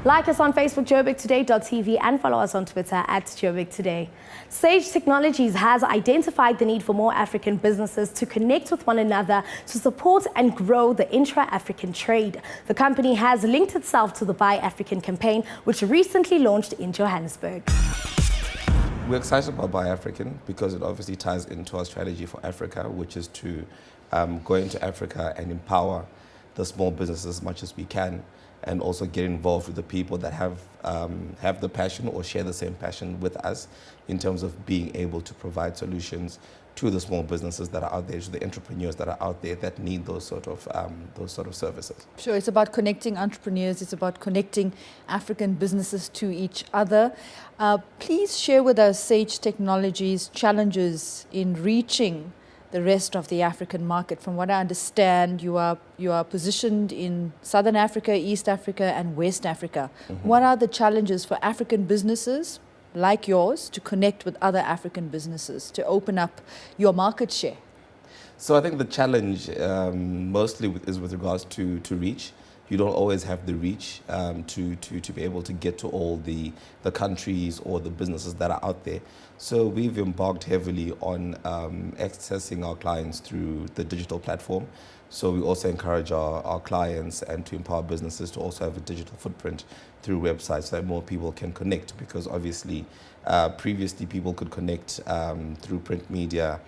Like us on Facebook, JoburgToday.tv, and follow us on Twitter @JoburgToday. Sage Technologies has identified the need for more African businesses to connect with one another to support and grow the intra-African trade. The company has linked itself to the Buy African campaign, which recently launched in Johannesburg. We're excited about Buy African because it obviously ties into our strategy for Africa, which is to go into Africa and empower the small businesses as much as we can, and also get involved with the people that have the passion or share the same passion with us in terms of being able to provide solutions to the small businesses that are out there, to the entrepreneurs that are out there that need those sort of services. Sure, it's about connecting entrepreneurs, it's about connecting African businesses to each other. Please share with us Sage Technologies' challenges in reaching the rest of the African market. From what I understand, you are positioned in Southern Africa, East Africa, and West Africa. Mm-hmm. What are the challenges for African businesses like yours to connect with other African businesses, to open up your market share? So I think the challenge mostly is with regards to reach. You don't always have the reach to be able to get to all the countries or the businesses that are out there. So we've embarked heavily on accessing our clients through the digital platform. So we also encourage our clients and to empower businesses to also have a digital footprint through websites so that more people can connect, because obviously previously people could connect through print media,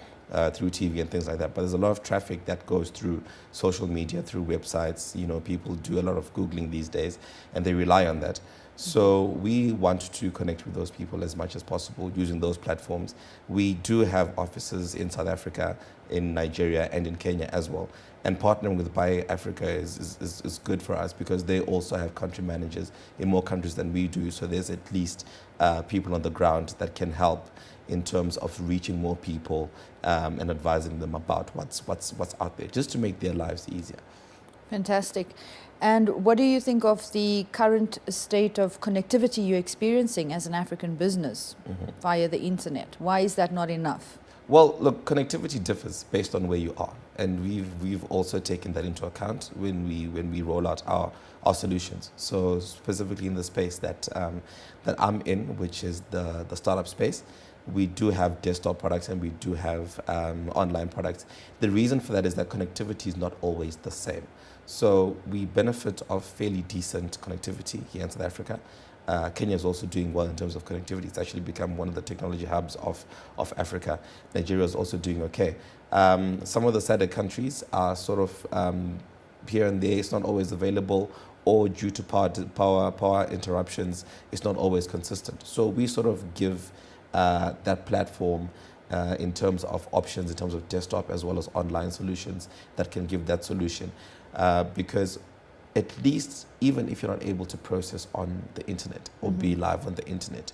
through TV and things like that. But there's a lot of traffic that goes through social media, through websites. You know, people do a lot of Googling these days and they rely on that. So we want to connect with those people as much as possible using those platforms. We do have offices in South Africa, in Nigeria, and in Kenya as well. And partnering with Buy Africa is good for us because they also have country managers in more countries than we do. So there's at least people on the ground that can help in terms of reaching more people and advising them about what's out there, just to make their lives easier. Fantastic. And what do you think of the current state of connectivity you're experiencing as an African business via the internet? Why is that not enough? Well, look, connectivity differs based on where you are, and we've also taken that into account when we roll out our solutions. So specifically in the space that I'm in, which is the startup space, we do have desktop products and we do have online products. The reason for that is that connectivity is not always the same. So we benefit of fairly decent connectivity here in South Africa. Kenya is also doing well in terms of connectivity. It's actually become one of the technology hubs of Africa. Nigeria is also doing okay. Some of the SADC countries are sort of here and there. It's not always available, or due to power interruptions, it's not always consistent. So we sort of give that platform in terms of options, in terms of desktop as well as online solutions that can give that solution. Because at least, even if you're not able to process on the internet or be live on the internet,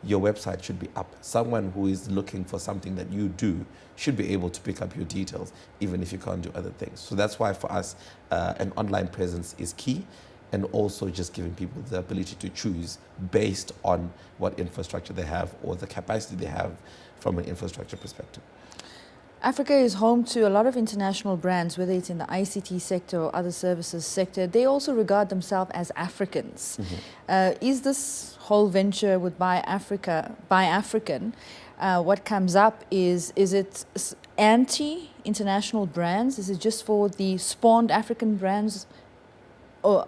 your website should be up. Someone who is looking for something that you do should be able to pick up your details, even if you can't do other things. So that's why for us, an online presence is key, and also just giving people the ability to choose based on what infrastructure they have or the capacity they have from an infrastructure perspective. Africa is home to a lot of international brands, whether it's in the ICT sector or other services sector. They also regard themselves as Africans. Is this whole venture with Buy African, what comes up is it anti-international brands? Is it just for the spawned African brands, or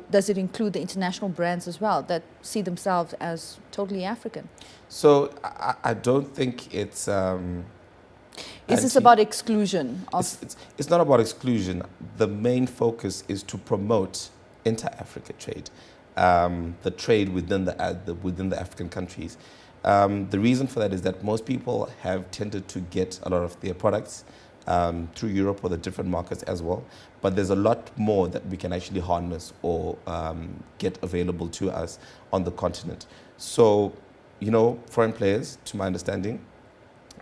does it include the international brands as well that see themselves as totally African? So I don't think it's... Is this about exclusion? It's not about exclusion. The main focus is to promote inter-Africa trade, the trade within the African countries. The reason for that is that most people have tended to get a lot of their products through Europe or the different markets as well. But there's a lot more that we can actually harness or get available to us on the continent. So, you know, foreign players, to my understanding,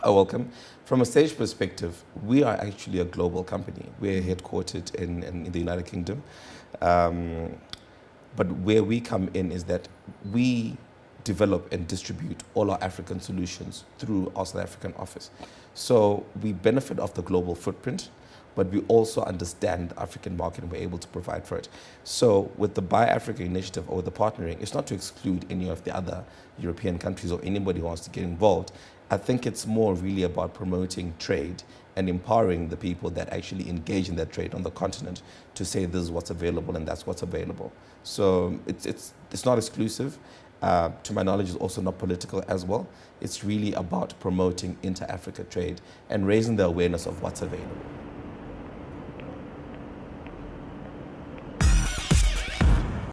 are welcome. From a Sage perspective, we are actually a global company. We're headquartered in the United Kingdom. But where we come in is that we develop and distribute all our African solutions through our South African office. So we benefit of the global footprint, but we also understand the African market and we're able to provide for it. So with the Buy Africa initiative or the partnering, it's not to exclude any of the other European countries or anybody who wants to get involved. I think it's more really about promoting trade and empowering the people that actually engage in that trade on the continent to say this is what's available and that's what's available. So it's not exclusive. To my knowledge, it's also not political as well. It's really about promoting inter-Africa trade and raising the awareness of what's available.